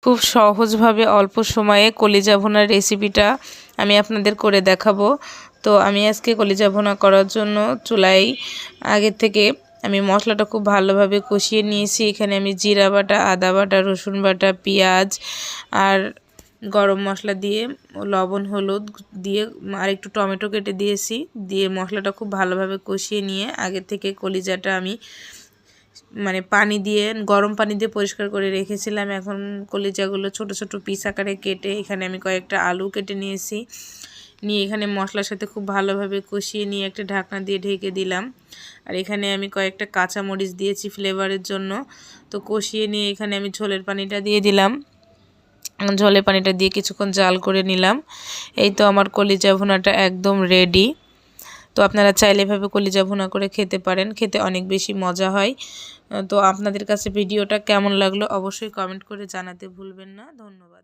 খুব সহজভাবে অল্প সময়ে কলিজা ভুনার রেসিপিটা আমি আপনাদের করে দেখাবো। তো আমি আজকে কলিজা ভুনা করার জন্য চুলায় আগের থেকে আমি মশলাটা খুব ভালোভাবে কষিয়ে নিয়েছি। এখানে আমি জিরা বাটা, আদা বাটা, রসুন বাটা, পেঁয়াজ আর গরম মশলা দিয়ে লবণ হলুদ দিয়ে আর একটু টমেটো কেটে দিয়েছি। দিয়ে মশলাটা খুব ভালোভাবে কষিয়ে নিয়ে আগের থেকে কলিজাটা আমি পানি দিয়ে গরম পানি দিয়ে পরিষ্কার করে রেখেছিলাম। এখন কলিজাগুলো ছোট ছোট পিস আকারে কেটে এখানে আমি কয়েকটা আলু কেটে নিয়েছি। নিয়ে এখানে মশলার সাথে খুব ভালোভাবে কষিয়ে নিয়ে একটা ঢাকনা দিয়ে ঢেকে দিলাম। আর এখানে আমি কয়েকটা কাঁচামরিচ দিয়েছি ফ্লেভারের জন্য। তো কষিয়ে নিয়ে এখানে আমি ঝোলের পানিটা দিয়ে দিলাম। ঝোলের পানিটা দিয়ে কিছুক্ষণ জাল করে নিলাম। এই তো আমার কলিজা ভুনাটা একদম রেডি। তো আপনারা চাইলে এভাবে কলিজা ভুনা করে খেতে পারেন, খেতে অনেক বেশি মজা হয়। তো আপনাদের কাছে ভিডিওটা কেমন লাগলো অবশ্যই কমেন্ট করে জানাতে ভুলবেন না। ধন্যবাদ।